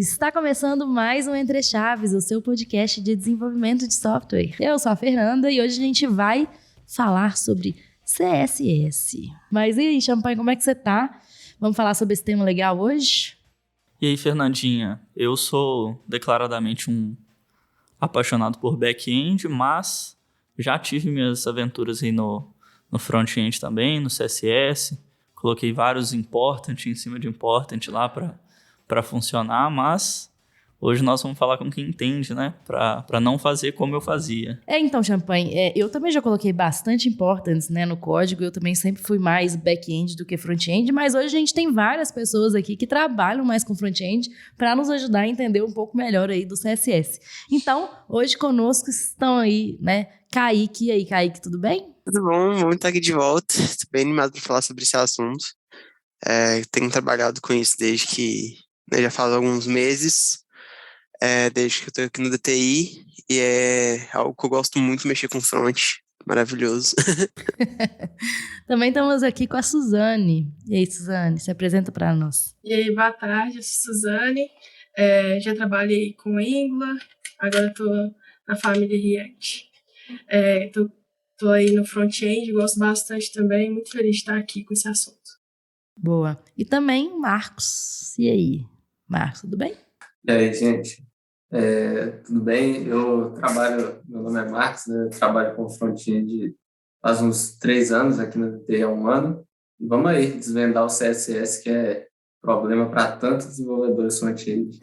Está começando mais um Entre Chaves, o seu podcast de desenvolvimento de software. Eu sou a Fernanda e hoje a gente vai falar sobre CSS. Mas e aí, Champagne, como é que você tá? Vamos falar sobre esse tema legal hoje? E aí, Fernandinha, eu sou declaradamente um apaixonado por back-end, mas já tive minhas aventuras aí no front-end também, no CSS. Coloquei vários important em cima de important lá para funcionar, mas hoje nós vamos falar com quem entende, né? Para não fazer como eu fazia. Então, Champagne, eu também já coloquei bastante importance, né, no código. Eu também sempre fui mais back-end do que front-end, mas hoje a gente tem várias pessoas aqui que trabalham mais com front-end para nos ajudar a entender um pouco melhor aí do CSS. Então, hoje conosco estão aí, né, Kaique. E aí, Kaique, tudo bem? Tudo bom, vamos estar aqui de volta. Estou bem animado para falar sobre esse assunto. Tenho trabalhado com isso desde que, já faz alguns meses, desde que eu estou aqui no DTI, e é algo que eu gosto muito, mexer com front. Maravilhoso. Também estamos aqui com a Suzane. E aí, Suzane, se apresenta para nós. E aí, boa tarde, eu sou Suzane. Já trabalhei com Angular, agora estou na família React. Estou aí no front-end, gosto bastante também, muito feliz de estar aqui com esse assunto. Boa. E também Marcos. E aí, Marcos, tudo bem? E aí, gente? Tudo bem? Meu nome é Marcos, né? Eu trabalho com front-end faz uns 3 anos, aqui no DTI há 1 ano. E vamos aí desvendar o CSS, que é problema para tantos desenvolvedores front-end.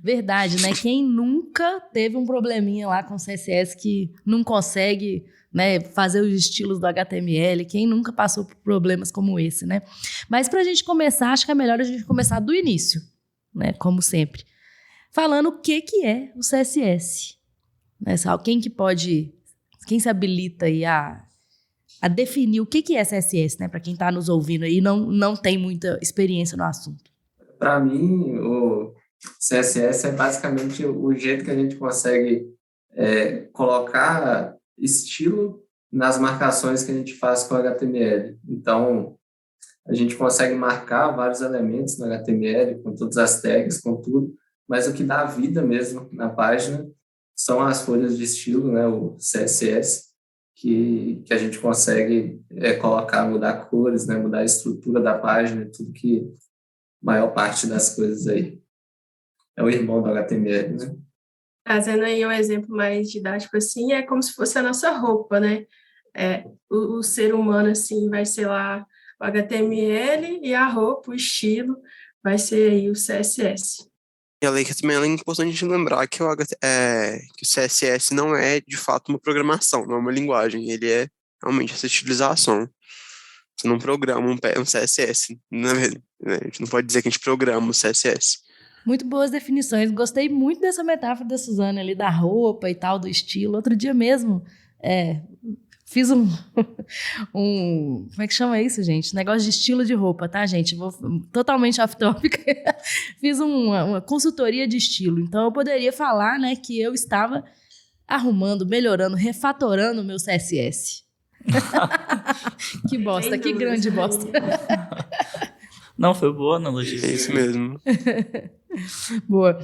Verdade, né? Quem nunca teve um probleminha lá com CSS que não consegue, né, fazer os estilos do HTML? Quem nunca passou por problemas como esse, né? Mas para a gente começar, acho que é melhor a gente começar do início, né? Como sempre. Falando o que é o CSS. Né? Quem se habilita aí a definir o que é CSS, né? Para quem está nos ouvindo aí e não tem muita experiência no assunto. Para mim, o CSS é basicamente o jeito que a gente consegue colocar estilo nas marcações que a gente faz com o HTML. Então, a gente consegue marcar vários elementos no HTML, com todas as tags, com tudo, mas o que dá vida mesmo na página são as folhas de estilo, né, o CSS, que a gente consegue colocar, mudar cores, né, mudar a estrutura da página, tudo que maior parte das coisas aí é o irmão do HTML, né? Trazendo aí um exemplo mais didático, assim, é como se fosse a nossa roupa, né? O ser humano, assim, vai ser lá o HTML e a roupa, o estilo, vai ser aí o CSS. E além que também é importante a gente lembrar que que o CSS não é, de fato, uma programação, não é uma linguagem. Ele é realmente essa estilização. Você não programa um CSS, né? A gente não pode dizer que a gente programa o CSS. Muito boas definições. Gostei muito dessa metáfora da Suzane ali, da roupa e tal, do estilo. Outro dia mesmo, fiz como é que chama isso, gente? Negócio de estilo de roupa, tá, gente? Vou totalmente off-topic. Fiz uma consultoria de estilo. Então, eu poderia falar, né, que eu estava arrumando, melhorando, refatorando o meu CSS. Que bosta, que grande bosta. Não, foi boa analogia. É isso mesmo. Boa.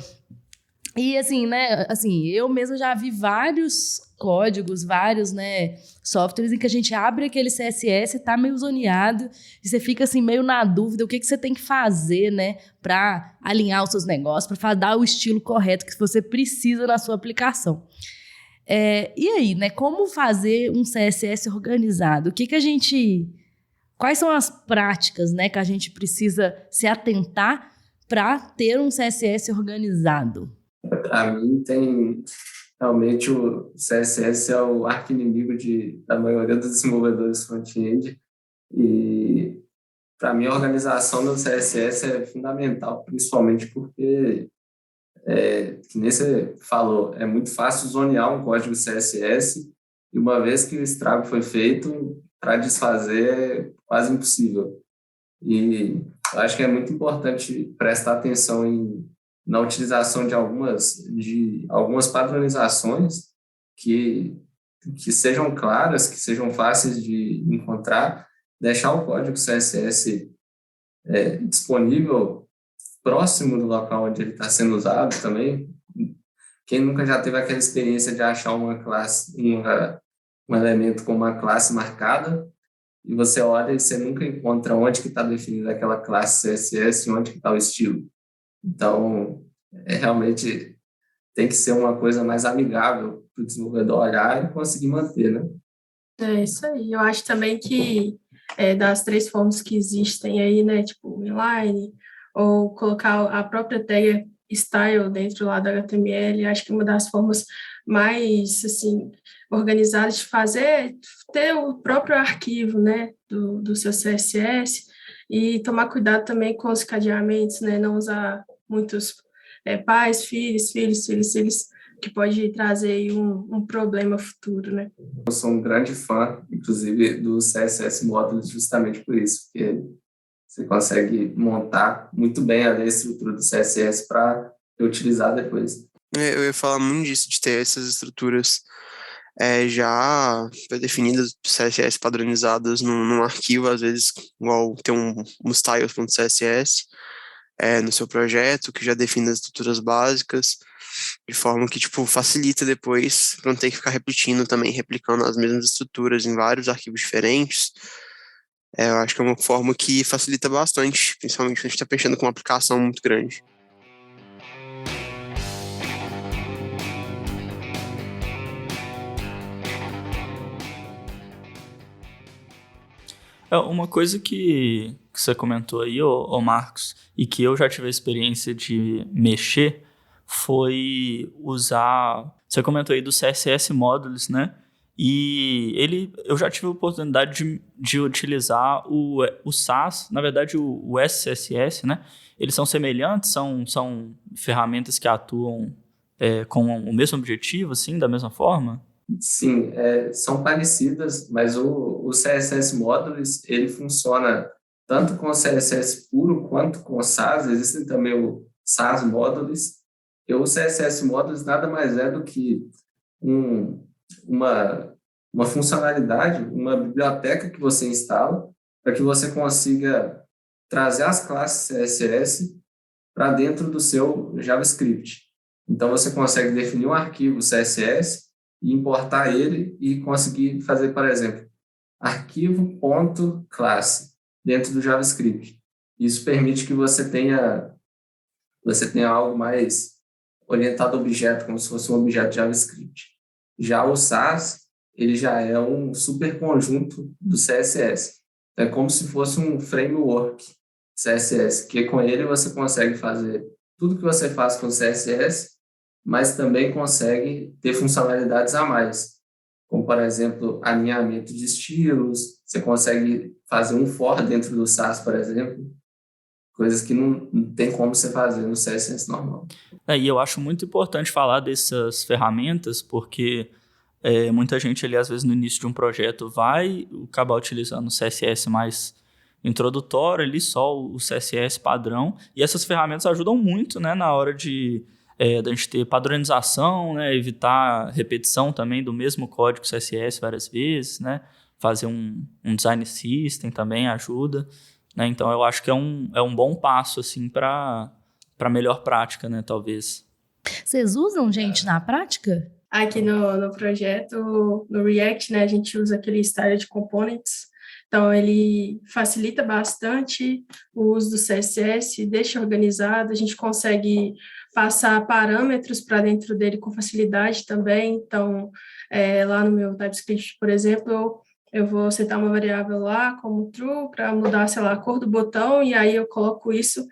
E assim, né, eu mesmo já vi vários códigos, vários, né, softwares em que a gente abre aquele CSS, tá meio zoneado, e você fica assim meio na dúvida o que você tem que fazer, né, para alinhar os seus negócios, para dar o estilo correto que você precisa na sua aplicação. E aí, né, como fazer um CSS organizado? Quais são as práticas, né, que a gente precisa se atentar para ter um CSS organizado? Para mim, realmente o CSS é o arqui-inimigo da maioria dos desenvolvedores front-end. E, para mim, a organização do CSS é fundamental, principalmente porque, que nem você falou, é muito fácil zonear um código CSS e uma vez que o estrago foi feito, para desfazer é quase impossível. E eu acho que é muito importante prestar atenção na utilização de algumas padronizações que sejam claras, que sejam fáceis de encontrar, deixar o código CSS disponível próximo do local onde ele está sendo usado também. Quem nunca já teve aquela experiência de achar uma classe, um elemento com uma classe marcada, e você olha e você nunca encontra onde que está definida aquela classe CSS e onde que está o estilo. Então, realmente tem que ser uma coisa mais amigável para o desenvolvedor olhar e conseguir manter, né? É isso aí. Eu acho também que das 3 formas que existem aí, né, tipo inline, ou colocar a própria tag style dentro lá do HTML, acho que uma das formas mais, assim, organizadas de fazer é ter o próprio arquivo, né, do seu CSS e tomar cuidado também com os cadeamentos, né, não usar muitos pais, filhos, filhos, filhos, filhos, que pode trazer aí um problema futuro, né? Eu sou um grande fã, inclusive, do CSS Modules justamente por isso, porque você consegue montar muito bem a estrutura do CSS para utilizar depois. Eu ia falar muito disso, de ter essas estruturas já definidas, CSS padronizadas num arquivo, às vezes, igual tem um styles.css no seu projeto, que já define as estruturas básicas, de forma que, tipo, facilita depois, para não ter que ficar repetindo também, replicando as mesmas estruturas em vários arquivos diferentes. Eu acho que é uma forma que facilita bastante, principalmente quando a gente está pensando com uma aplicação muito grande. Uma coisa que você comentou aí, ô Marcos, e que eu já tive a experiência de mexer, foi usar... Você comentou aí do CSS Modules, né? E eu já tive a oportunidade de utilizar o Sass, na verdade o SCSS, né? Eles são semelhantes, são ferramentas que atuam com o mesmo objetivo, assim, da mesma forma? Sim, são parecidas, mas o CSS Modules, ele funciona tanto com o CSS puro quanto com o Sass. Existem também o Sass Modules. E o CSS Modules nada mais é do que uma funcionalidade, uma biblioteca que você instala para que você consiga trazer as classes CSS para dentro do seu JavaScript. Então, você consegue definir um arquivo CSS e importar ele e conseguir fazer, por exemplo, arquivo.classe dentro do JavaScript. Isso permite que você tenha algo mais orientado a objeto, como se fosse um objeto JavaScript. Já o Sass, ele já é um superconjunto do CSS. É como se fosse um framework CSS, que com ele você consegue fazer tudo que você faz com CSS, mas também consegue ter funcionalidades a mais, como, por exemplo, alinhamento de estilos. Você consegue fazer um for dentro do Sass, por exemplo, coisas que não tem como você fazer no CSS normal. E eu acho muito importante falar dessas ferramentas, porque muita gente ali, às vezes, no início de um projeto vai acabar utilizando o CSS mais introdutório, ali só o CSS padrão, e essas ferramentas ajudam muito, né, na hora da gente ter padronização, né, evitar repetição também do mesmo código CSS várias vezes, né, fazer um design system também ajuda, né, então eu acho que é um bom passo assim, para melhor prática, né, talvez. Vocês usam, gente, na prática? Aqui no projeto, no React, né, a gente usa aquele Styled Components, então ele facilita bastante o uso do CSS, deixa organizado, a gente consegue passar parâmetros para dentro dele com facilidade também, então lá no meu TypeScript, por exemplo, eu vou setar uma variável lá como true para mudar, sei lá, a cor do botão, e aí eu coloco isso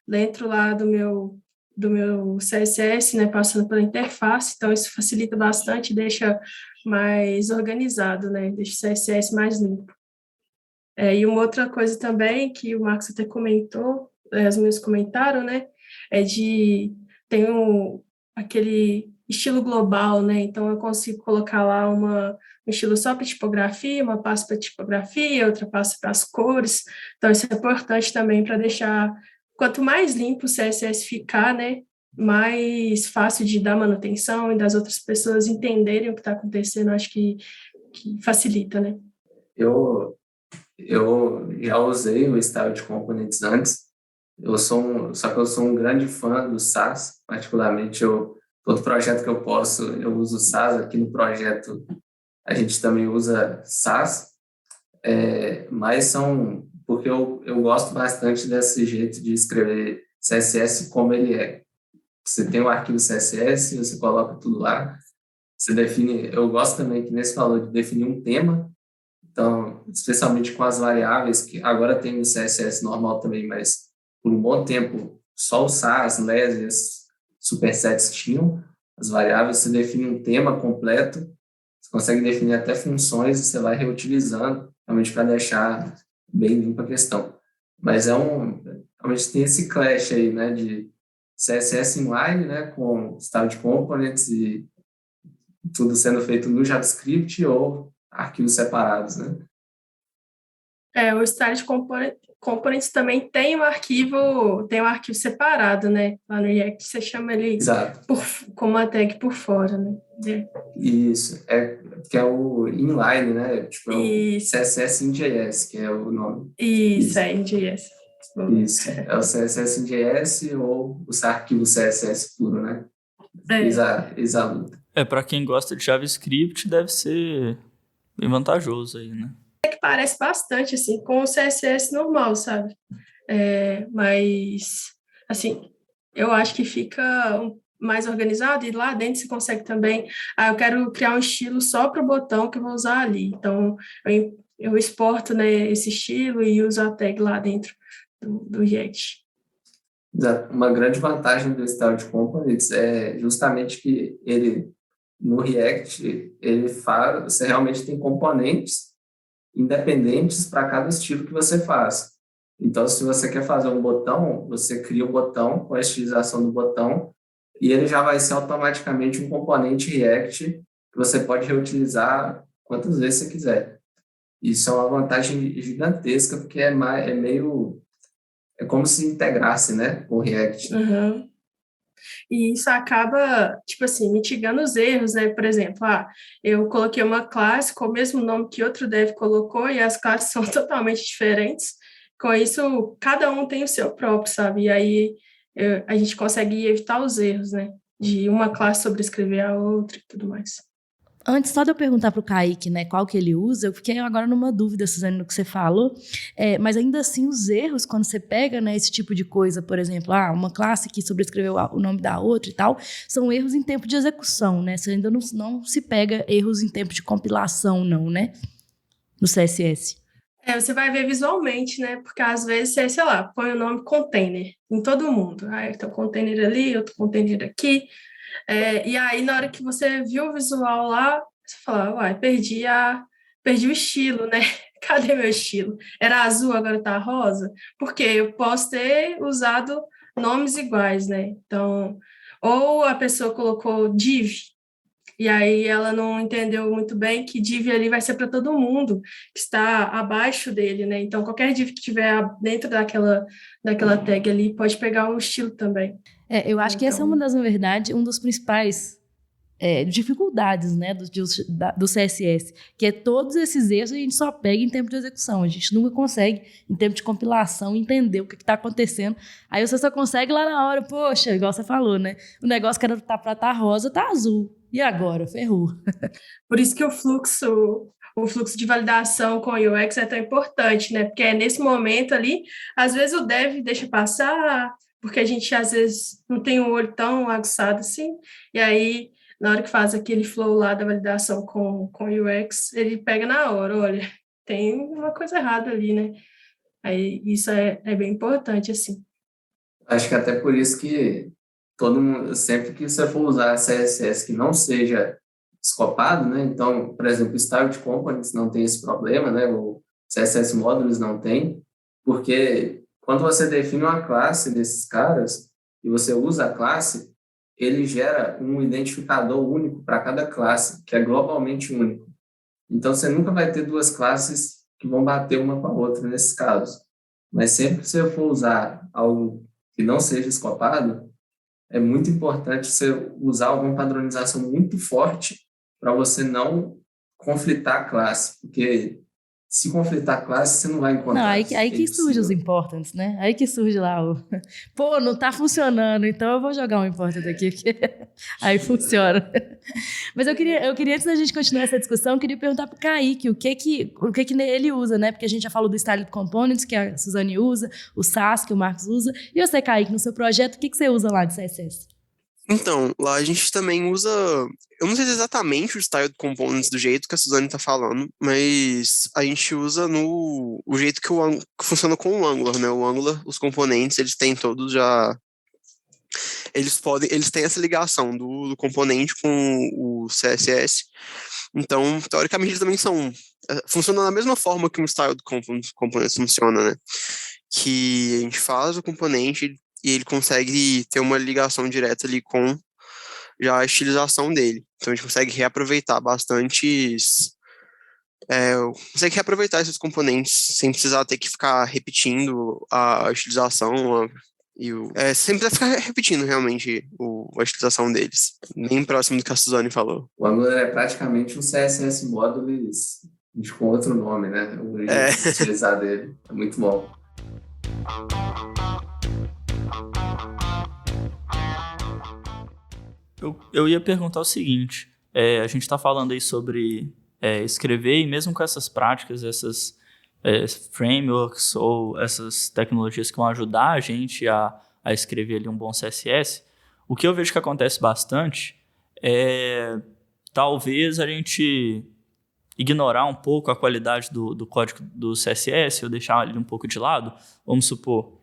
dentro lá do meu CSS, né, passando pela interface, então isso facilita bastante, deixa mais organizado, né, deixa o CSS mais limpo. E uma outra coisa também que o Marcos até comentou, os meus comentaram, né, tem aquele estilo global, né, então eu consigo colocar lá um estilo só para tipografia, uma pasta para tipografia, outra pasta para as cores, então isso é importante também para deixar. Quanto mais limpo o CSS ficar, né, mais fácil de dar manutenção e das outras pessoas entenderem o que está acontecendo, acho que facilita, né? Eu já usei o Styled Components antes Só que eu sou um grande fã do SAS, particularmente todo projeto que eu posso, eu uso SAS. Aqui no projeto a gente também usa SAS, mas porque eu gosto bastante desse jeito de escrever CSS como ele é. Você tem um arquivo CSS, você coloca tudo lá, você define. Eu gosto também que nesse valor de definir um tema, então, especialmente com as variáveis, que agora tem no CSS normal também, mas por um bom tempo só o SAS, LES e as supersets tinham as variáveis. Você define um tema completo, você consegue definir até funções e você vai reutilizando, realmente para deixar bem limpa a questão. Mas realmente tem esse clash aí, né, de CSS inline, né, com style components e tudo sendo feito no JavaScript ou arquivos separados, né? O Style Components também tem um arquivo separado, né? Lá no React você chama ele Exato. como uma tag por fora, né? Isso, que é o inline, né? Tipo, é o CSS in JS, que é o nome. Isso. É in JS. Isso, é o CSS in JS ou o arquivo CSS puro, né? Exa-luta. Para quem gosta de JavaScript, deve ser bem vantajoso aí, né? Que parece bastante, assim, com o CSS normal, sabe? Mas, assim, eu acho que fica mais organizado e lá dentro você consegue também... eu quero criar um estilo só para o botão que eu vou usar ali. Então, eu exporto, né, esse estilo e uso a tag lá dentro do React. Uma grande vantagem do Style Components é justamente que no React, você realmente tem componentes independentes para cada estilo que você faz. Então, se você quer fazer um botão, você cria um botão com a estilização do botão e ele já vai ser automaticamente um componente React que você pode reutilizar quantas vezes você quiser. Isso é uma vantagem gigantesca, porque é como se integrasse, né, com o React. Uhum. E isso acaba, tipo assim, mitigando os erros, né? Por exemplo, eu coloquei uma classe com o mesmo nome que outro dev colocou e as classes são totalmente diferentes. Com isso, cada um tem o seu próprio, sabe? E aí a gente consegue evitar os erros, né? De uma classe sobrescrever a outra e tudo mais. Antes só de eu perguntar pro Kaique, né, qual que ele usa, eu fiquei agora numa dúvida, Suzane, no que você falou, mas ainda assim os erros, quando você pega, né, esse tipo de coisa, por exemplo, uma classe que sobrescreveu o nome da outra e tal, são erros em tempo de execução, né, você ainda não se pega erros em tempo de compilação, não, né, no CSS. Você vai ver visualmente, né, porque às vezes você, sei lá, põe o nome container em todo mundo, tem um container ali, outro container aqui, e aí, na hora que você viu o visual lá, você fala, perdi o estilo, né? Cadê meu estilo? Era azul, agora tá rosa? Porque eu posso ter usado nomes iguais, né? Então, ou a pessoa colocou div, e aí ela não entendeu muito bem que div ali vai ser para todo mundo que está abaixo dele, né? Então, qualquer div que tiver dentro daquela tag ali pode pegar o estilo também. Eu acho que essa é na verdade, um dos principais dificuldades, né, do CSS, que é todos esses erros a gente só pega em tempo de execução, a gente nunca consegue, em tempo de compilação, entender o que está acontecendo, aí você só consegue lá na hora, poxa, igual você falou, né, o negócio que era para estar rosa, tá azul, e agora? Ferrou. Por isso que o fluxo de validação com o UX é tão importante, né, porque nesse momento ali, às vezes o dev deixa passar, porque a gente às vezes não tem um olho tão aguçado assim, e aí na hora que faz aquele flow lá da validação com o UX, ele pega na hora, olha, tem uma coisa errada ali, né? Aí isso é bem importante, assim. Acho que até por isso que todo mundo, sempre que você for usar CSS que não seja escopado, né? Então, por exemplo, o Style Components não tem esse problema, né? O CSS Modules não tem, porque quando você define uma classe desses caras e você usa a classe, ele gera um identificador único para cada classe, que é globalmente único. Então, você nunca vai ter duas classes que vão bater uma com a outra nesses casos. Mas sempre que você for usar algo que não seja escopado, é muito importante você usar alguma padronização muito forte para você não conflitar a classe, porque se conflitar a classe, você não vai encontrar. Não, aí É que surge os impossível. importants, né? Aí que surge lá o... Pô, não tá funcionando, então eu vou jogar um important aqui, porque aí funciona. Mas eu queria, antes da gente continuar essa discussão, eu queria perguntar pro Kaique o que que ele usa, né? Porque a gente já falou do Styled Components, que a Suzane usa, o SAS, que o Marcos usa. E você, Kaique, no seu projeto, o que você usa lá de CSS? Então, lá a gente também usa. Eu não sei se é exatamente o style components do jeito que a Suzane tá falando, mas a gente usa o jeito que que funciona com o Angular, né? O Angular, os componentes, eles têm todos já. Eles têm essa ligação do componente com o CSS. Então, teoricamente, eles também são. Funcionam da mesma forma que um style components funciona, né? Que a gente faz o componente e ele consegue ter uma ligação direta ali com já a estilização dele. Então a gente consegue reaproveitar consegue reaproveitar esses componentes sem precisar ter que ficar repetindo a estilização sem precisar ficar repetindo realmente a estilização deles. Bem próximo do que a Suzane falou. O Angular é praticamente um CSS Modules com outro nome, né? O jeito de utilizar dele. É muito bom. Eu ia perguntar o seguinte, a gente está falando aí sobre escrever, e mesmo com essas práticas, essas frameworks ou essas tecnologias que vão ajudar a gente a escrever ali um bom CSS, o que eu vejo que acontece bastante é talvez a gente ignorar um pouco a qualidade do código do CSS ou deixar ele um pouco de lado. Vamos supor,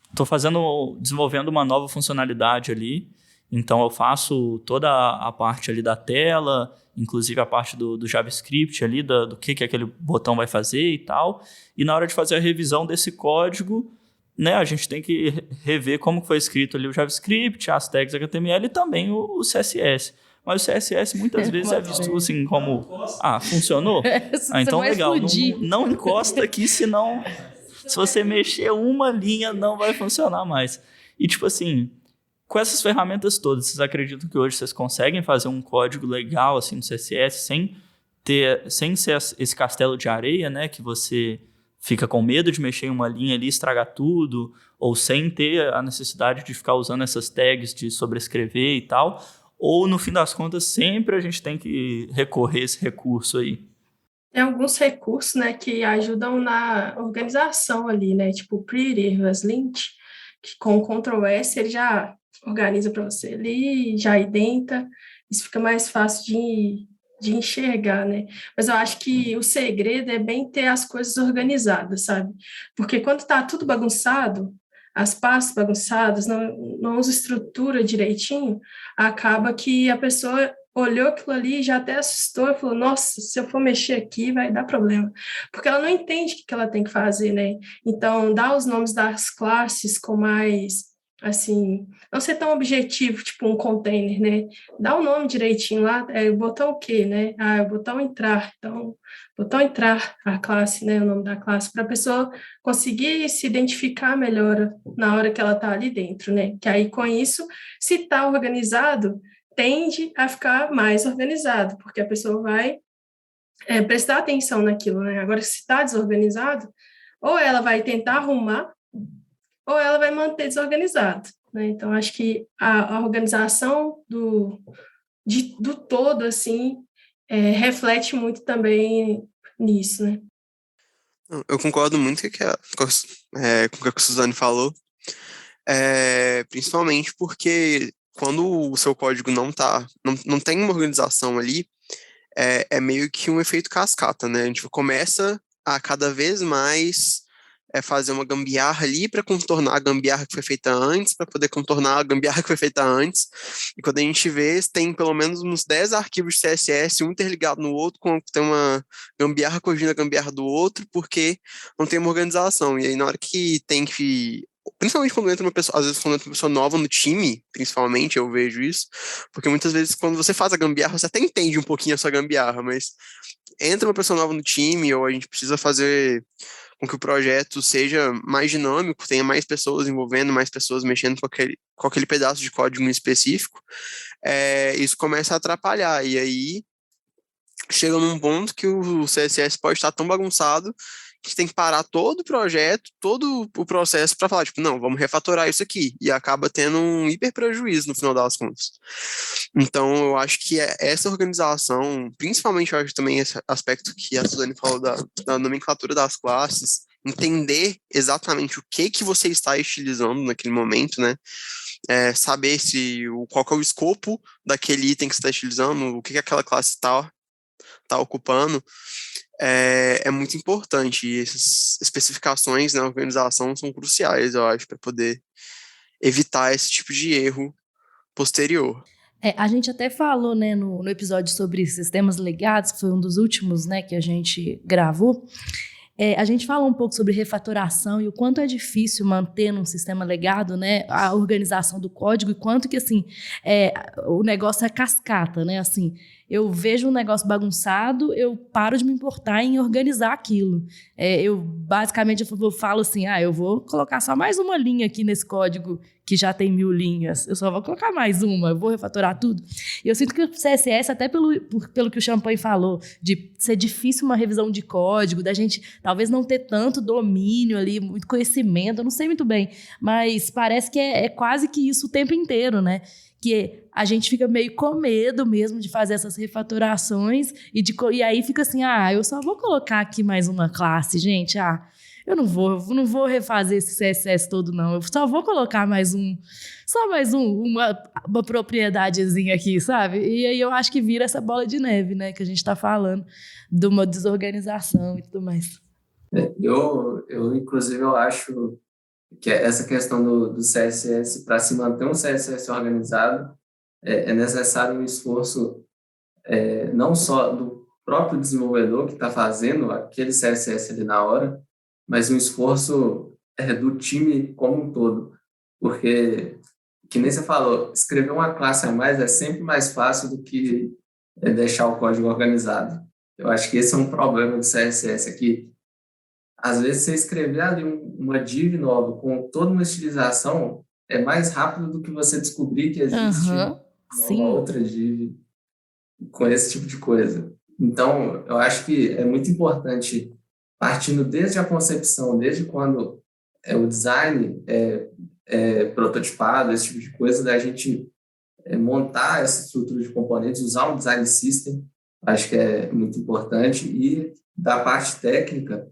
estou desenvolvendo uma nova funcionalidade ali, então eu faço toda a parte ali da tela, inclusive a parte do JavaScript ali, do que aquele botão vai fazer e tal. E na hora de fazer a revisão desse código, né, a gente tem que rever como foi escrito ali o JavaScript, as tags HTML e também o CSS. Mas o CSS muitas vezes é visto assim como, funcionou? Então legal, não encosta aqui, senão se você mexer uma linha não vai funcionar mais. E tipo assim, com essas ferramentas todas, vocês acreditam que hoje vocês conseguem fazer um código legal assim no CSS sem ser esse castelo de areia, né, que você fica com medo de mexer em uma linha ali e estragar tudo, ou sem ter a necessidade de ficar usando essas tags de sobrescrever e tal, ou no fim das contas sempre a gente tem que recorrer a esse recurso aí? Tem alguns recursos, né, que ajudam na organização ali, né, tipo o Pretty, o Lint, que com o Ctrl S ele já organiza para você ali, já identa, isso fica mais fácil de enxergar, né? Mas eu acho que o segredo é bem ter as coisas organizadas, sabe? Porque quando está tudo bagunçado, as pastas bagunçadas, não usa estrutura direitinho, acaba que a pessoa olhou aquilo ali e já até assustou e falou, nossa, se eu for mexer aqui vai dar problema. Porque ela não entende o que ela tem que fazer, né? Então, dá os nomes das classes com mais, assim, não ser tão objetivo, tipo um container, né? Dá o nome direitinho lá, o botão o quê, né? O botão entrar. Então, botão entrar, a classe, né? O nome da classe, para a pessoa conseguir se identificar melhor na hora que ela está ali dentro, né? Que aí, com isso, se está organizado, tende a ficar mais organizado, porque a pessoa vai prestar atenção naquilo, né? Agora, se está desorganizado, ou ela vai tentar arrumar, ou ela vai manter desorganizado, né? Então, acho que a organização do todo, assim, reflete muito também nisso, né? Eu concordo muito com o que a Suzane falou, principalmente porque quando o seu código não tem uma organização ali, é meio que um efeito cascata, né? A gente começa a cada vez mais fazer uma gambiarra ali para contornar a gambiarra que foi feita antes, para poder contornar a gambiarra que foi feita antes. E quando a gente vê, tem pelo menos uns 10 arquivos de CSS, um interligado no outro, tem uma gambiarra corrigindo a gambiarra do outro, porque não tem uma organização. E aí, na hora que tem que. Principalmente quando entra uma pessoa, às vezes quando entra uma pessoa nova no time, principalmente, eu vejo isso, porque muitas vezes quando você faz a gambiarra, você até entende um pouquinho a sua gambiarra, mas entra uma pessoa nova no time, ou a gente precisa fazer com que o projeto seja mais dinâmico, tenha mais pessoas envolvendo, mais pessoas mexendo com aquele pedaço de código em específico, isso começa a atrapalhar, e aí chega num ponto que o CSS pode estar tão bagunçado que você tem que parar todo o projeto, todo o processo para falar, tipo, não, vamos refatorar isso aqui. E acaba tendo um hiper prejuízo no final das contas. Então, eu acho que essa organização, principalmente eu acho também esse aspecto que a Suzane falou da nomenclatura das classes, entender exatamente o que você está estilizando naquele momento, né? Saber qual que é o escopo daquele item que você está estilizando, o que aquela classe está ocupando, é muito importante. E essas especificações na organização são cruciais, eu acho, para poder evitar esse tipo de erro posterior. A gente até falou, né, no episódio sobre sistemas legados, que foi um dos últimos, né, que a gente gravou. A gente falou um pouco sobre refatoração e o quanto é difícil manter num sistema legado, né, a organização do código e quanto que, assim, o negócio é cascata, né, assim, eu vejo um negócio bagunçado, eu paro de me importar em organizar aquilo. Basicamente, eu falo assim, eu vou colocar só mais uma linha aqui nesse código que já tem 1000 linhas, eu só vou colocar mais uma, eu vou refatorar tudo. E eu sinto que o CSS, até pelo que o Champagne falou, de ser difícil uma revisão de código, da gente talvez não ter tanto domínio ali, muito conhecimento, eu não sei muito bem, mas parece que é quase que isso o tempo inteiro, né? Que a gente fica meio com medo mesmo de fazer essas refatorações e aí fica assim, eu só vou colocar aqui mais uma classe, gente, eu não vou refazer esse CSS todo, não. Eu só vou colocar uma propriedadezinha aqui, sabe? E aí eu acho que vira essa bola de neve, né? Que a gente está falando de uma desorganização e tudo mais. Inclusive, eu acho que essa questão do CSS, para se manter um CSS organizado, é necessário um esforço não só do próprio desenvolvedor que está fazendo aquele CSS ali na hora, mas um esforço do time como um todo. Porque, que nem você falou, escrever uma classe a mais é sempre mais fácil do que deixar o código organizado. Eu acho que esse é um problema do CSS aqui. Às vezes, você escrever ali uma div nova com toda uma estilização é mais rápido do que você descobrir que existe uma outra div com esse tipo de coisa. Então, eu acho que é muito importante, partindo desde a concepção, desde quando o design é prototipado, esse tipo de coisa, da gente montar essa estrutura de componentes, usar um design system, acho que é muito importante. E da parte técnica,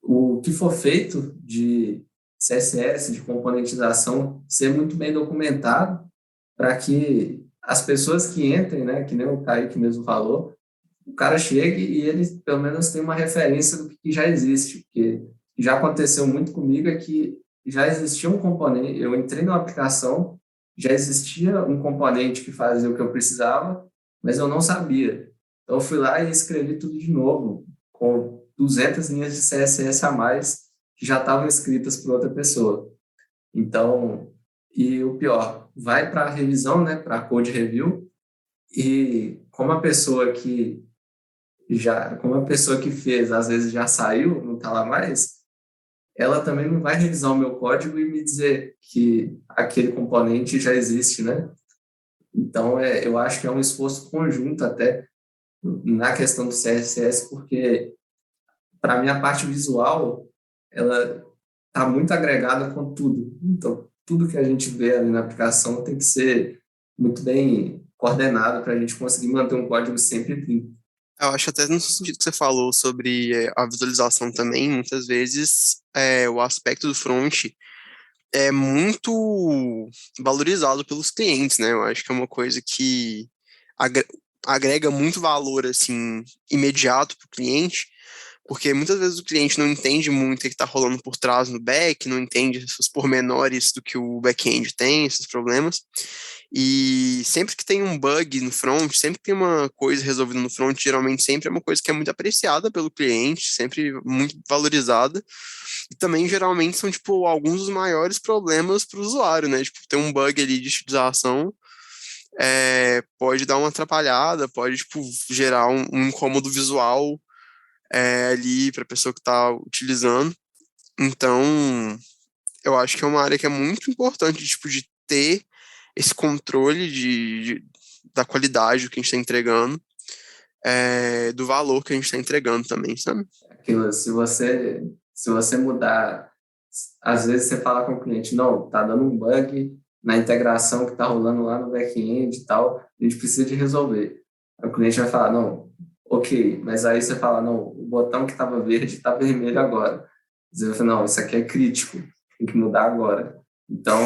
o que for feito de CSS, de componentização, ser muito bem documentado para que as pessoas que entrem, né, que nem o Kaique mesmo falou, o cara chegue e ele pelo menos tem uma referência do que já existe, porque já aconteceu muito comigo, é que já existia um componente, eu entrei na aplicação, já existia um componente que fazia o que eu precisava, mas eu não sabia. Então eu fui lá e escrevi tudo de novo, com 200 linhas de CSS a mais que já estavam escritas por outra pessoa. Então, e o pior, vai para a revisão, né, para a code review, e como a pessoa que fez, às vezes já saiu, não está lá mais, ela também não vai revisar o meu código e me dizer que aquele componente já existe, né? Então, eu acho que é um esforço conjunto até na questão do CSS, porque para mim a parte visual, ela está muito agregada com tudo. Então, tudo que a gente vê ali na aplicação tem que ser muito bem coordenado para a gente conseguir manter um código sempre limpo. Eu acho até no sentido que você falou sobre a visualização também, muitas vezes o aspecto do front é muito valorizado pelos clientes, né? Eu acho que é uma coisa que agrega muito valor, assim, imediato para o cliente, porque muitas vezes o cliente não entende muito o que está rolando por trás no back, não entende os pormenores do que o back-end tem, esses problemas. E sempre que tem um bug no front, sempre que tem uma coisa resolvida no front, geralmente sempre é uma coisa que é muito apreciada pelo cliente, sempre muito valorizada. E também, geralmente, são, tipo, alguns dos maiores problemas para o usuário, né? Tipo, ter um bug ali de estilização pode dar uma atrapalhada, pode, tipo, gerar um incômodo visual ali para a pessoa que está utilizando. Então, eu acho que é uma área que é muito importante, tipo, de ter esse controle da qualidade do que a gente está entregando, do valor que a gente está entregando também, sabe? Aquilo, se você mudar, às vezes você fala com o cliente, não, tá dando um bug na integração que tá rolando lá no back-end e tal, a gente precisa de resolver. Aí o cliente vai falar, não, ok, mas aí você fala, não, o botão que estava verde está vermelho agora. Você fala, não, isso aqui é crítico, tem que mudar agora. Então,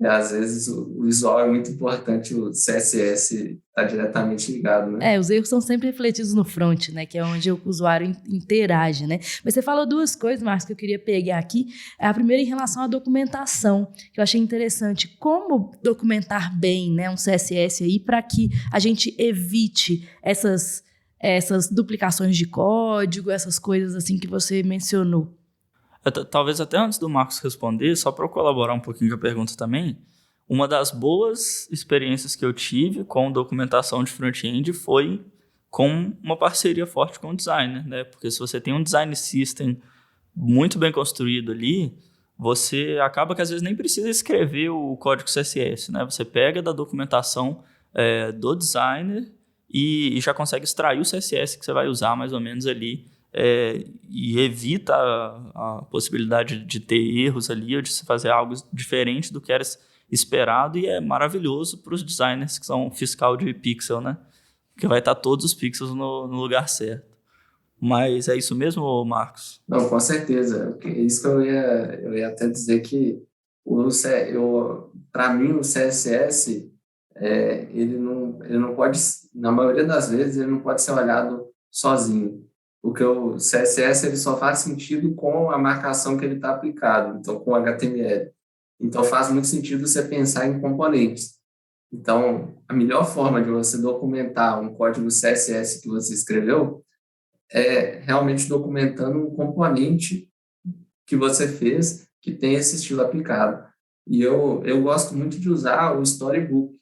às vezes o visual é muito importante, o CSS está diretamente ligado, né? Os erros são sempre refletidos no front, né? Que é onde o usuário interage, né? Mas você falou duas coisas, Marcos, que eu queria pegar aqui. A primeira em relação à documentação, que eu achei interessante. Como documentar bem, né, um CSS aí para que a gente evite essas duplicações de código, essas coisas assim que você mencionou. Talvez até antes do Marcos responder, só para eu colaborar um pouquinho com a pergunta também, uma das boas experiências que eu tive com documentação de front-end foi com uma parceria forte com o designer, né? Porque se você tem um design system muito bem construído ali, você acaba que às vezes nem precisa escrever o código CSS, né? Você pega da documentação do designer e já consegue extrair o CSS que você vai usar mais ou menos ali, e evita a possibilidade de ter erros ali ou de se fazer algo diferente do que era esperado, e é maravilhoso para os designers que são fiscal de pixel, né? Porque vai estar todos os pixels no lugar certo. Mas é isso mesmo, Marcos? Não, com certeza. Isso que eu ia até dizer que para mim o CSS ele não pode, na maioria das vezes, ele não pode ser olhado sozinho. Porque o CSS ele só faz sentido com a marcação que ele está aplicado, então com o HTML. Então faz muito sentido você pensar em componentes. Então, a melhor forma de você documentar um código CSS que você escreveu é realmente documentando um componente que você fez que tem esse estilo aplicado. E eu gosto muito de usar o Storybook.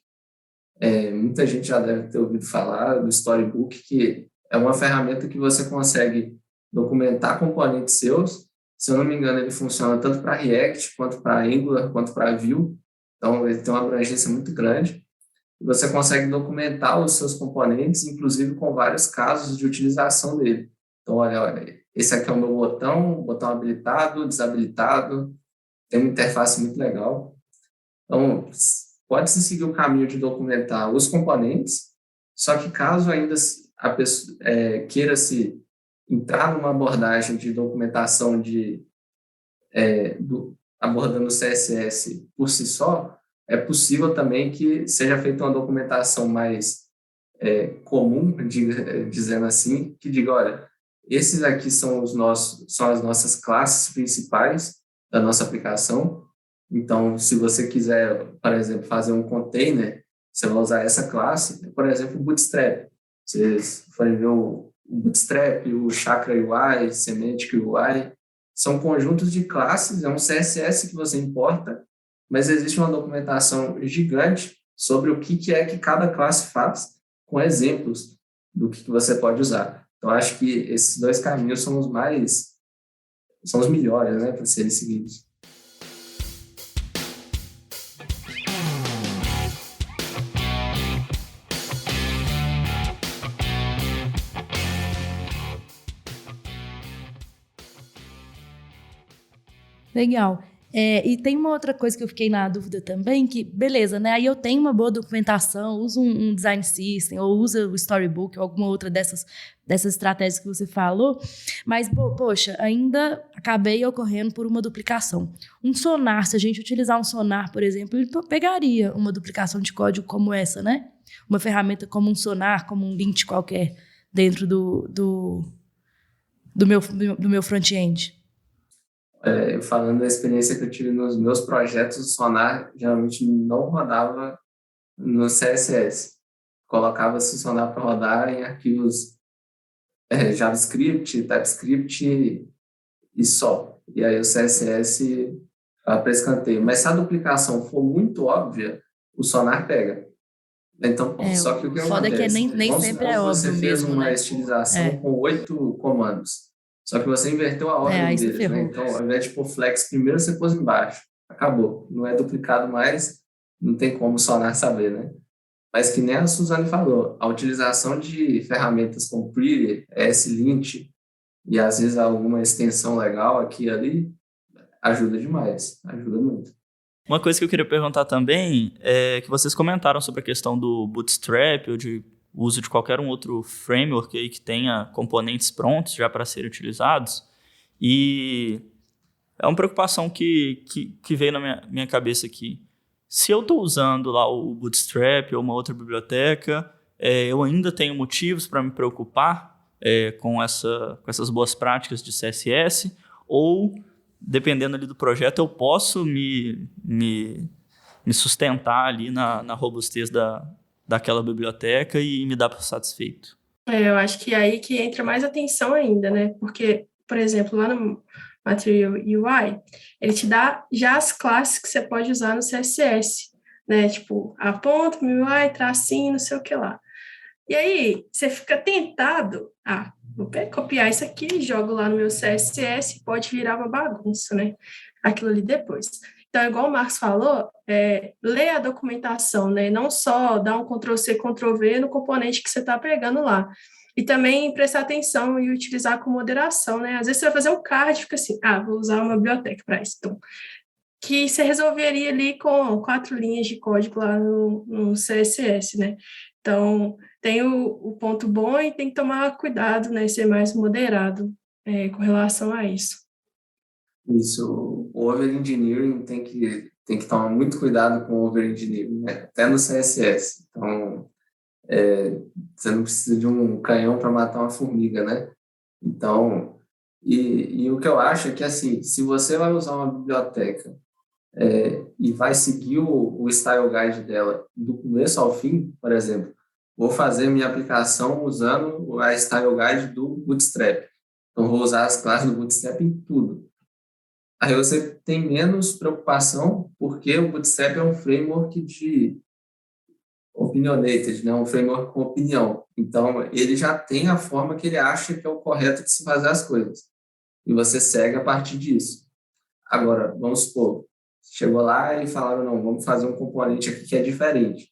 Muita gente já deve ter ouvido falar do Storybook, que é uma ferramenta que você consegue documentar componentes seus. Se eu não me engano, ele funciona tanto para React, quanto para Angular, quanto para Vue. Então, ele tem uma abrangência muito grande. Você consegue documentar os seus componentes, inclusive com vários casos de utilização dele. Então, olha, esse aqui é o meu botão habilitado, desabilitado. Tem uma interface muito legal. Então, pode-se seguir o caminho de documentar os componentes, só que caso ainda a pessoa queira-se entrar numa abordagem de documentação abordando o CSS por si só, é possível também que seja feita uma documentação mais comum, dizendo assim, que diga, olha, esses aqui são as nossas classes principais da nossa aplicação. Então, se você quiser, por exemplo, fazer um container, você vai usar essa classe, por exemplo, o Bootstrap. Vocês forem ver o Bootstrap, o Chakra UI, Semantic UI, são conjuntos de classes, é um CSS que você importa, mas existe uma documentação gigante sobre o que é que cada classe faz, com exemplos do que você pode usar. Então, acho que esses dois caminhos são os melhores, né, para serem seguidos. Legal. E tem uma outra coisa que eu fiquei na dúvida também, que, beleza, né? Aí eu tenho uma boa documentação, uso um design system, ou uso o Storybook, ou alguma outra dessas estratégias que você falou, mas, poxa, ainda acabei ocorrendo por uma duplicação. Um Sonar, se a gente utilizar um Sonar, por exemplo, ele pegaria uma duplicação de código como essa, né? Uma ferramenta como um Sonar, como um lint qualquer, dentro do meu front-end. Falando da experiência que eu tive nos meus projetos, o Sonar geralmente não rodava no CSS. Colocava-se o Sonar para rodar em arquivos JavaScript, TypeScript e só. E aí o CSS vai para escanteio. Mas se a duplicação for muito óbvia, o Sonar pega. Então, só que o que foda acontece? É que nem sempre é óbvio mesmo, você fez uma né? estilização com 8 comandos. Só que você inverteu a ordem deles, né? Então, ao invés de pôr flex primeiro, você pôs embaixo. Acabou. Não é duplicado mais, não tem como o Sonar saber, né? Mas que nem a Suzane falou, a utilização de ferramentas como Pretty, ESLint e às vezes alguma extensão legal aqui e ali, ajuda demais, ajuda muito. Uma coisa que eu queria perguntar também é que vocês comentaram sobre a questão do Bootstrap ou de uso de qualquer um outro framework aí que tenha componentes prontos já para serem utilizados. E é uma preocupação que veio na minha cabeça aqui. Se eu estou usando lá o Bootstrap ou uma outra biblioteca, eu ainda tenho motivos para me preocupar com essas boas práticas de CSS, ou, dependendo ali do projeto, eu posso me sustentar ali na robustez daquela biblioteca e me dar por satisfeito. Eu acho que é aí que entra mais atenção ainda, né? Porque, por exemplo, lá no Material UI, ele te dá já as classes que você pode usar no CSS, né? Tipo, a ponto, UI, tracinho, não sei o que lá. E aí, você fica tentado, vou copiar isso aqui, jogo lá no meu CSS, pode virar uma bagunça, né? Aquilo ali depois. Então, igual o Marcos falou, lê a documentação, né? Não só dar um Ctrl+C, Ctrl+V no componente que você está pegando lá. E também prestar atenção e utilizar com moderação, né? Às vezes você vai fazer um card e fica assim, vou usar uma biblioteca para isso. Então, que você resolveria ali com 4 linhas de código lá no CSS, né? Então, tem o ponto bom e tem que tomar cuidado, né? Ser mais moderado com relação a isso. Isso, o over-engineering tem que tomar muito cuidado com o over-engineering, né? Até no CSS. Então, você não precisa de um canhão para matar uma formiga, né? Então, e o que eu acho é que, assim, se você vai usar uma biblioteca e vai seguir o style guide dela do começo ao fim, por exemplo, vou fazer minha aplicação usando a style guide do Bootstrap. Então, vou usar as classes do Bootstrap em tudo. Aí você tem menos preocupação, porque o Bootstrap é um framework de opinionated, né? Um framework com opinião. Então, ele já tem a forma que ele acha que é o correto de se fazer as coisas. E você segue a partir disso. Agora, vamos supor, chegou lá e falaram, não, vamos fazer um componente aqui que é diferente.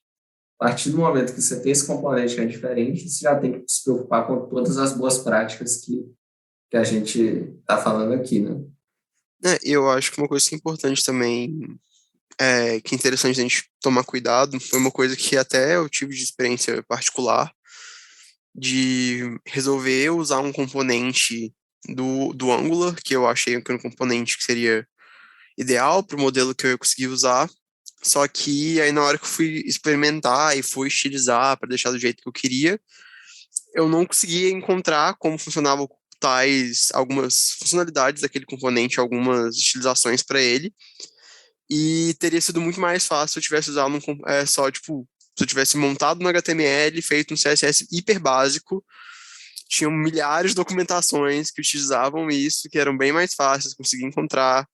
A partir do momento que você tem esse componente que é diferente, você já tem que se preocupar com todas as boas práticas que a gente está falando aqui, né? Eu acho que uma coisa que é importante também, que é interessante a gente tomar cuidado, foi uma coisa que até eu tive de experiência particular, de resolver usar um componente do Angular, que eu achei que era um componente que seria ideal para o modelo que eu ia conseguir usar, só que aí na hora que eu fui experimentar e fui estilizar para deixar do jeito que eu queria, eu não conseguia encontrar como funcionava algumas funcionalidades daquele componente, algumas estilizações para ele, e teria sido muito mais fácil se eu tivesse usado se eu tivesse montado no HTML, feito um CSS hiper básico. Tinham milhares de documentações que utilizavam isso, que eram bem mais fáceis, conseguir encontrar,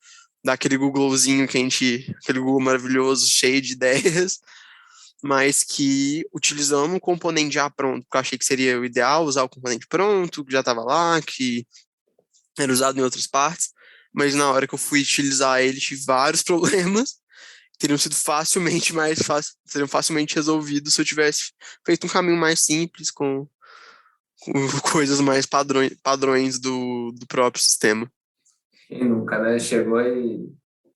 daquele Googlezinho aquele Google maravilhoso, cheio de ideias, mas que utilizando um componente já pronto, porque eu achei que seria o ideal usar o componente pronto, que já estava lá, que era usado em outras partes, mas na hora que eu fui utilizar ele, tive vários problemas, seriam facilmente resolvidos se eu tivesse feito um caminho mais simples, com coisas mais padrões do próprio sistema. Quem nunca, né? Chegou e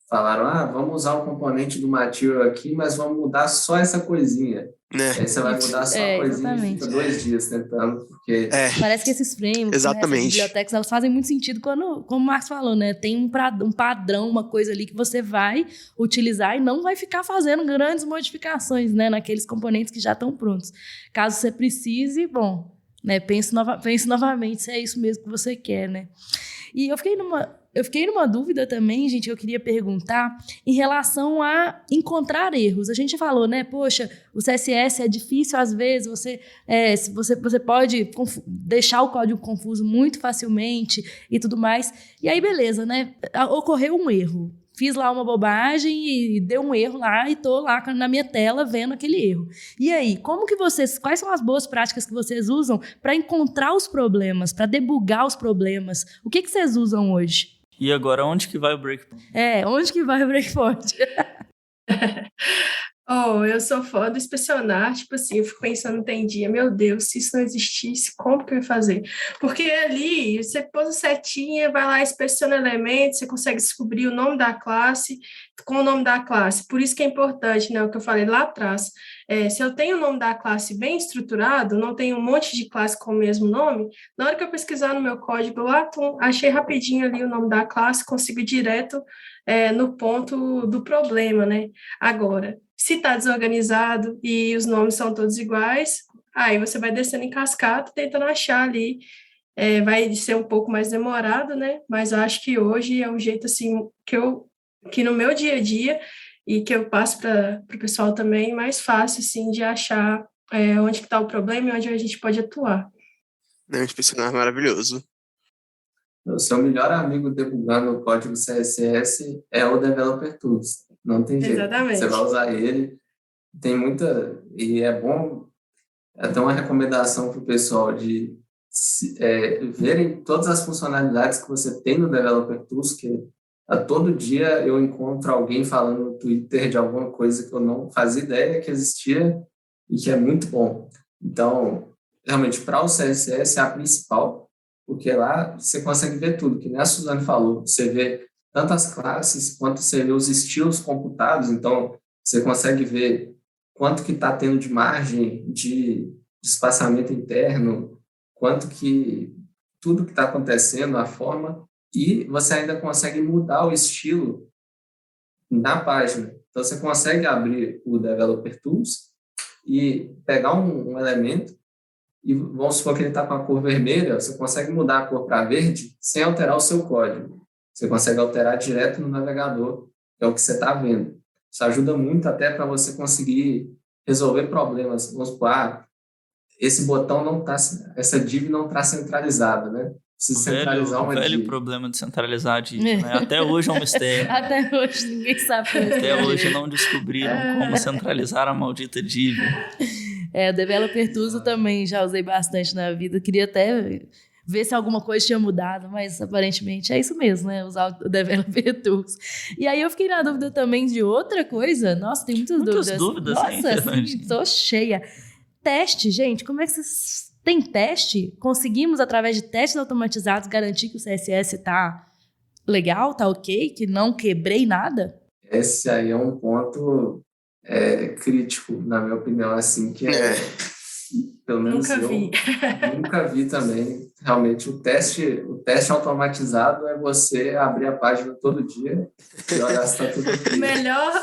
falaram, vamos usar o componente do Material aqui, mas vamos mudar só essa coisinha. Aí você vai mudar só a coisinha e fica 2 dias tentando, porque... Parece que esses frameworks, né, essas bibliotecas, elas fazem muito sentido quando, como o Marcos falou, né? Tem um padrão, uma coisa ali que você vai utilizar e não vai ficar fazendo grandes modificações, né, naqueles componentes que já estão prontos. Caso você precise, bom, né, pense novamente se é isso mesmo que você quer, né? E eu fiquei numa dúvida também, gente, eu queria perguntar em relação a encontrar erros. A gente falou, né? Poxa, o CSS é difícil às vezes, você pode deixar o código confuso muito facilmente e tudo mais. E aí, beleza, né? Ocorreu um erro. Fiz lá uma bobagem e deu um erro lá e tô lá na minha tela vendo aquele erro. E aí, quais são as boas práticas que vocês usam para encontrar os problemas, para debugar os problemas? O que vocês usam hoje? E agora, onde que vai o breakpoint? Onde que vai o breakpoint? Oh, eu sou fã do inspecionar, tipo assim, eu fico pensando, tem dia, meu Deus, se isso não existisse, como que eu ia fazer? Porque ali, você pôs a setinha, vai lá, inspeciona elementos, você consegue descobrir o nome da classe com o nome da classe. Por isso que é importante, né, o que eu falei lá atrás. Se eu tenho o nome da classe bem estruturado, não tenho um monte de classe com o mesmo nome, na hora que eu pesquisar no meu código lá, achei rapidinho ali o nome da classe, consigo ir direto no ponto do problema, né? Agora, se está desorganizado e os nomes são todos iguais, aí você vai descendo em cascata, tentando achar ali. Vai ser um pouco mais demorado, né? Mas eu acho que hoje é um jeito assim que no meu dia a dia e que eu passo para o pessoal também mais fácil assim de achar onde que está o problema e onde a gente pode atuar. Né? Inspecionar maravilhoso. O seu melhor amigo debugando o código CSS é o Developer Tools. Não tem jeito. Exatamente. Você vai usar ele. Tem muita... E é bom... É até uma recomendação para o pessoal de verem todas as funcionalidades que você tem no Developer Tools, que a todo dia eu encontro alguém falando no Twitter de alguma coisa que eu não fazia ideia que existia e que é muito bom. Então, realmente, para o CSS é a principal, porque lá você consegue ver tudo, que nem a Suzane falou, você vê tanto as classes quanto você vê os estilos computados, então você consegue ver quanto que está tendo de margem de espaçamento interno, quanto que tudo que está acontecendo, a forma, e você ainda consegue mudar o estilo na página. Então você consegue abrir o Developer Tools e pegar um elemento e vamos supor que ele está com a cor vermelha, você consegue mudar a cor para verde sem alterar o seu código. Você consegue alterar direto no navegador, que é o que você está vendo. Isso ajuda muito até para você conseguir resolver problemas. Vamos supor, esse botão não está, essa div não está centralizada, né? Precisa centralizar uma velho div. problema de centralizar a div, né? Até hoje é um mistério. Até hoje ninguém sabe. Até hoje não descobriram como centralizar a maldita div. O Developer Tools eu também já usei bastante na vida. Queria até ver se alguma coisa tinha mudado, mas aparentemente é isso mesmo, né? Usar o Developer Tools. E aí eu fiquei na dúvida também de outra coisa. Nossa, tem muitas dúvidas. Nossa, assim, tô cheia. Teste, gente, como é que vocês... Tem teste? Conseguimos, através de testes automatizados, garantir que o CSS tá legal, tá ok, que não quebrei nada? Esse aí é um ponto crítico, na minha opinião, assim, que pelo menos nunca vi também. Realmente, o teste automatizado é você abrir a página todo dia e olhar se está tudo bem.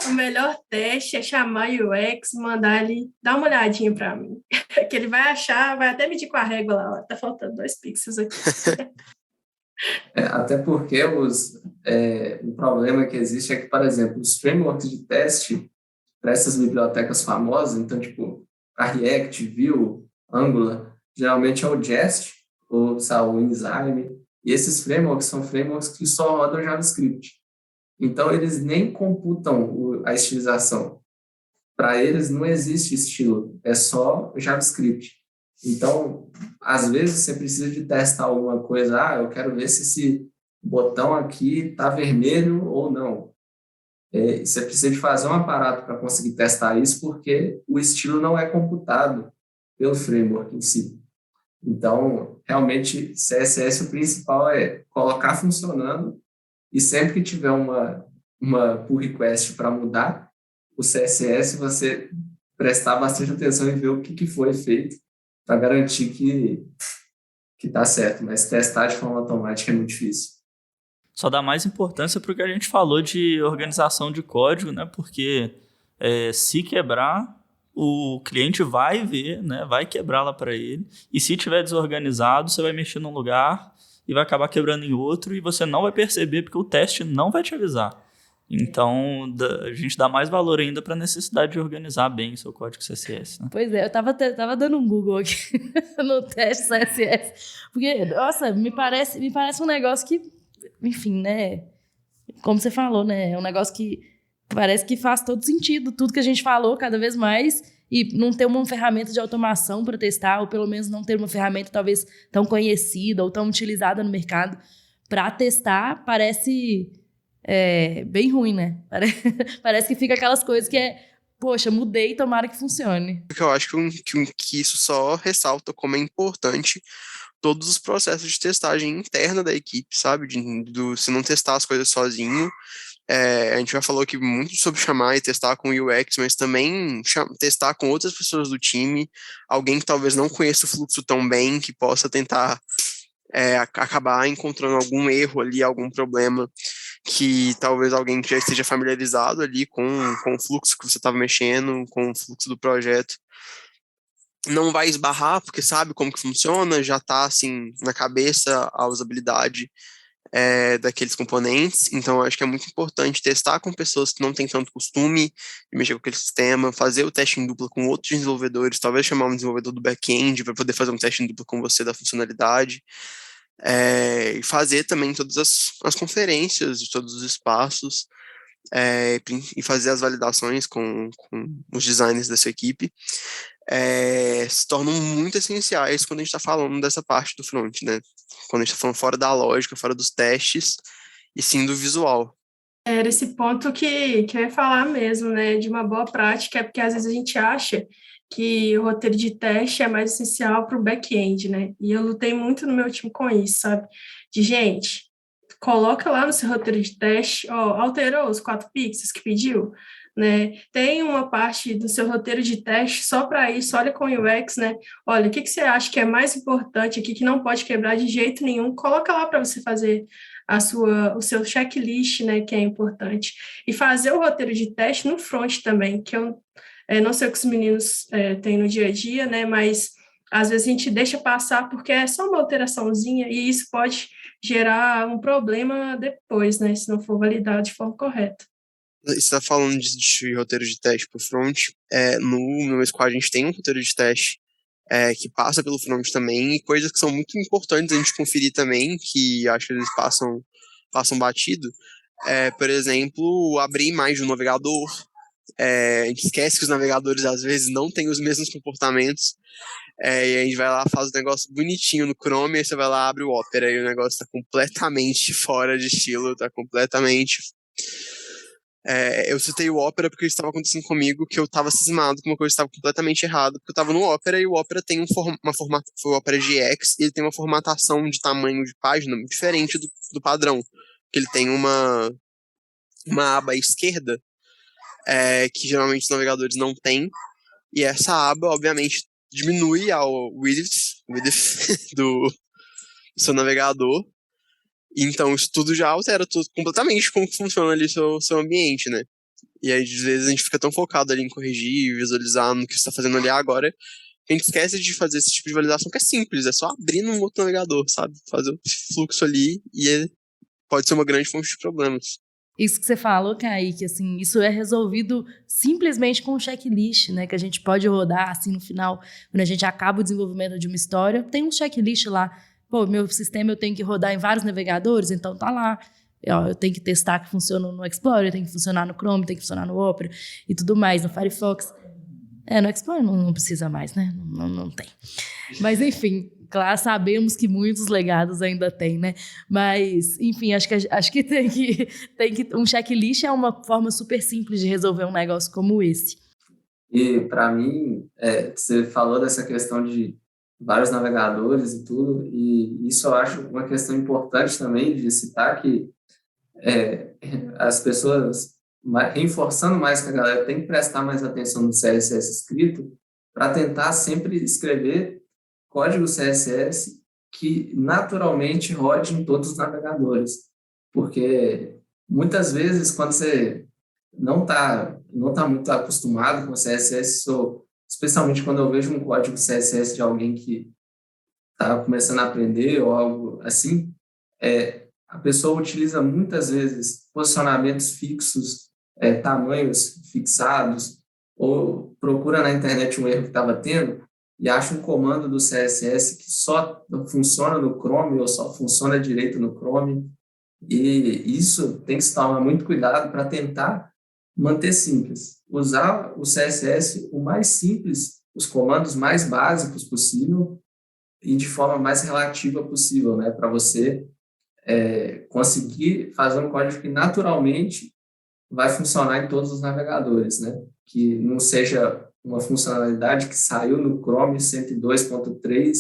O melhor teste é chamar o UX, mandar ele dar uma olhadinha para mim. Que ele vai achar, vai até medir com a régua lá, tá faltando 2 pixels aqui. Até porque o problema que existe é que, por exemplo, os frameworks de teste para essas bibliotecas famosas, então, tipo, a React, Vue, Angular, geralmente é o Jest, ou o Enzyme, e esses frameworks são frameworks que só rodam JavaScript. Então, eles nem computam a estilização. Para eles, não existe estilo, é só JavaScript. Então, às vezes, você precisa de testar alguma coisa. Eu quero ver se esse botão aqui está vermelho ou não. Você precisa de fazer um aparato para conseguir testar isso, porque o estilo não é computado pelo framework em si. Então, realmente, CSS, o principal é colocar funcionando e sempre que tiver uma pull request para mudar o CSS, você prestar bastante atenção e ver o que foi feito para garantir que está certo. Mas testar de forma automática é muito difícil. Só dá mais importância para o que a gente falou de organização de código, né? Porque se quebrar, o cliente vai ver, né? Vai quebrar lá para ele. E se tiver desorganizado, você vai mexer num lugar e vai acabar quebrando em outro e você não vai perceber porque o teste não vai te avisar. Então, a gente dá mais valor ainda para a necessidade de organizar bem o seu código CSS. Né? Pois é, eu tava dando um Google aqui no teste CSS. Porque, nossa, me parece um negócio que, enfim, né? Como você falou, né? É um negócio que parece que faz todo sentido. Tudo que a gente falou cada vez mais e não ter uma ferramenta de automação para testar, ou pelo menos não ter uma ferramenta talvez tão conhecida ou tão utilizada no mercado para testar, parece... bem ruim, né? Parece que fica aquelas coisas que poxa, mudei, tomara que funcione. Porque eu acho que isso só ressalta como é importante todos os processos de testagem interna da equipe, sabe? Se não testar as coisas sozinho. A gente já falou aqui muito sobre chamar e testar com o UX, mas também testar com outras pessoas do time, alguém que talvez não conheça o fluxo tão bem, que possa tentar acabar encontrando algum erro ali, algum problema, que talvez alguém que já esteja familiarizado ali com o fluxo que você estava mexendo, com o fluxo do projeto, não vai esbarrar, porque sabe como que funciona, já está assim na cabeça a usabilidade daqueles componentes. Então acho que é muito importante testar com pessoas que não têm tanto costume de mexer com aquele sistema, fazer o teste em dupla com outros desenvolvedores, talvez chamar um desenvolvedor do back-end para poder fazer um teste em dupla com você da funcionalidade, e fazer também todas as conferências de todos os espaços, e fazer as validações com os designers da sua equipe, se tornam muito essenciais quando a gente está falando dessa parte do front, né? Quando a gente está falando fora da lógica, fora dos testes, e sim do visual. Era esse ponto que eu ia falar mesmo, né? De uma boa prática, porque às vezes a gente acha que o roteiro de teste é mais essencial para o back-end, né? E eu lutei muito no meu time com isso, sabe? De gente, coloca lá no seu roteiro de teste, alterou os 4 pixels que pediu, né? Tem uma parte do seu roteiro de teste só para isso, olha com o UX, né? Olha, o que você acha que é mais importante aqui, que não pode quebrar de jeito nenhum, coloca lá para você fazer o seu checklist, né, que é importante. E fazer o roteiro de teste no front também, que eu não sei o que os meninos têm no dia a dia, né, mas às vezes a gente deixa passar porque é só uma alteraçãozinha e isso pode gerar um problema depois, né, se não for validado de forma correta. Você está falando de roteiro de teste para o front. No meu squad a gente tem um roteiro de teste que passa pelo front também, e coisas que são muito importantes a gente conferir também, que acho que eles passam batido. Por exemplo, abrir mais de um navegador. A gente esquece que os navegadores às vezes não têm os mesmos comportamentos, e a gente vai lá, faz um negócio bonitinho no Chrome, e você vai lá, abre o Opera, e o negócio está completamente fora de estilo, está completamente... eu citei o Opera porque estava acontecendo comigo, que eu estava cismado que uma coisa estava completamente errada, porque eu estava no Opera, e o Opera tem uma formatação, foi o Opera GX, e ele tem uma formatação de tamanho de página diferente do padrão, que ele tem uma aba à esquerda, que geralmente os navegadores não têm, e essa aba, obviamente, diminui ao width do seu navegador. Então, isso tudo já altera completamente como funciona ali o seu ambiente, né? E aí, às vezes, a gente fica tão focado ali em corrigir, visualizar no que você está fazendo ali agora, que a gente esquece de fazer esse tipo de validação, que é simples, é só abrir num outro navegador, sabe? Fazer o fluxo ali, e pode ser uma grande fonte de problemas. Isso que você falou, Kaique, assim, isso é resolvido simplesmente com um checklist, né? Que a gente pode rodar, assim, no final, quando a gente acaba o desenvolvimento de uma história, tem um checklist lá. Pô, meu sistema eu tenho que rodar em vários navegadores, então tá lá. Eu tenho que testar que funciona no Explorer, tem que funcionar no Chrome, tem que funcionar no Opera e tudo mais, no Firefox. No Explorer não precisa mais, né? Não tem. Mas, enfim, claro, sabemos que muitos legados ainda tem, né? Mas, enfim, acho que tem que um checklist é uma forma super simples de resolver um negócio como esse. E, para mim, você falou dessa questão de vários navegadores e tudo, e isso eu acho uma questão importante também de citar, que as pessoas, reforçando mais que a galera tem que prestar mais atenção no CSS escrito, para tentar sempre escrever código CSS que naturalmente rode em todos os navegadores. Porque muitas vezes, quando você não tá muito acostumado com CSS, especialmente quando eu vejo um código CSS de alguém que está começando a aprender ou algo assim, a pessoa utiliza muitas vezes posicionamentos fixos, tamanhos fixados, ou procura na internet um erro que estava tendo e acha um comando do CSS que só funciona no Chrome ou só funciona direito no Chrome. E isso tem que se tomar muito cuidado para tentar manter simples. Usar o CSS o mais simples, os comandos mais básicos possível e de forma mais relativa possível, né? Para você conseguir fazer um código que naturalmente vai funcionar em todos os navegadores, né? que não seja uma funcionalidade que saiu no Chrome 102.3,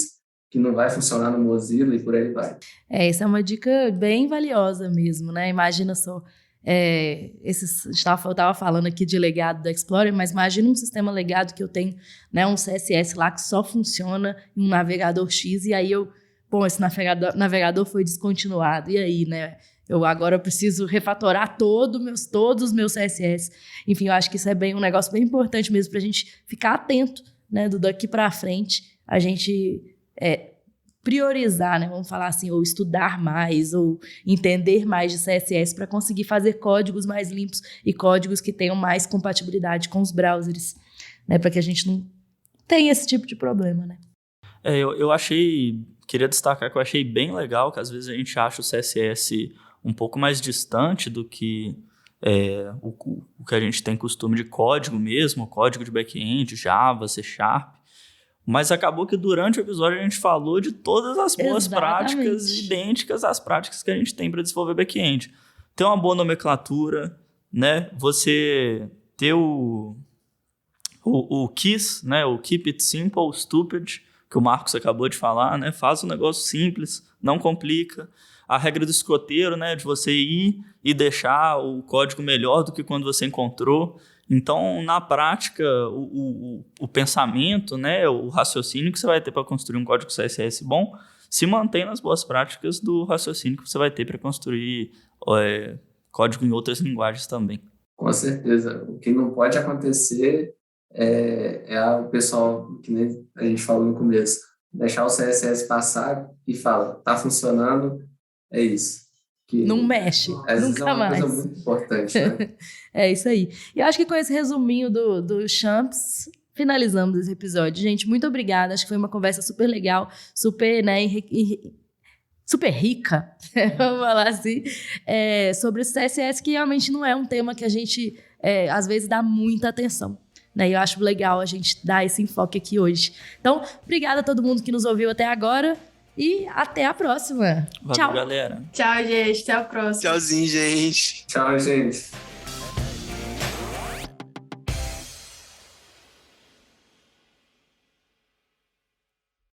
que não vai funcionar no Mozilla e por aí vai. Essa é uma dica bem valiosa mesmo, né? Imagina só, eu estava falando aqui de legado do Explorer, mas imagina um sistema legado que eu tenho, né, um CSS lá que só funciona em um navegador X, e aí esse navegador foi descontinuado, e aí, né? Eu agora preciso refatorar todos os meus CSS. Enfim, eu acho que isso é um negócio bem importante mesmo para a gente ficar atento, né, daqui para frente, a gente priorizar, né, vamos falar assim, ou estudar mais, ou entender mais de CSS para conseguir fazer códigos mais limpos e códigos que tenham mais compatibilidade com os browsers, né, para que a gente não tenha esse tipo de problema, né. Queria destacar que eu achei bem legal que às vezes a gente acha o CSS um pouco mais distante do que o que a gente tem costume de código mesmo, código de back-end, Java, C#, mas acabou que durante o episódio a gente falou de todas as boas práticas idênticas às práticas que a gente tem para desenvolver back-end. Ter uma boa nomenclatura, né? Você ter o KISS, né? O Keep It Simple, Stupid, que o Marcos acabou de falar, né? Faz um negócio simples, não complica. A regra do escoteiro, né, de você ir e deixar o código melhor do que quando você encontrou. Então, na prática, o pensamento, né, o raciocínio que você vai ter para construir um código CSS bom se mantém nas boas práticas do raciocínio que você vai ter para construir código em outras linguagens também. Com certeza. O que não pode acontecer o pessoal, que nem a gente falou no começo, deixar o CSS passar e fala, tá funcionando, é isso. Que não mexe, nunca mais. É uma coisa muito importante, né? É isso aí. E eu acho que com esse resuminho do Champs, finalizamos esse episódio. Gente, muito obrigada. Acho que foi uma conversa super legal, super, né, super rica, vamos falar assim, sobre o CSS, que realmente não é um tema que a gente, às vezes, dá muita atenção. E eu acho legal a gente dar esse enfoque aqui hoje. Então, obrigada a todo mundo que nos ouviu até agora. E até a próxima. Valeu, tchau, galera. Tchau, gente. Até a próxima. Tchauzinho, gente. Tchau, gente.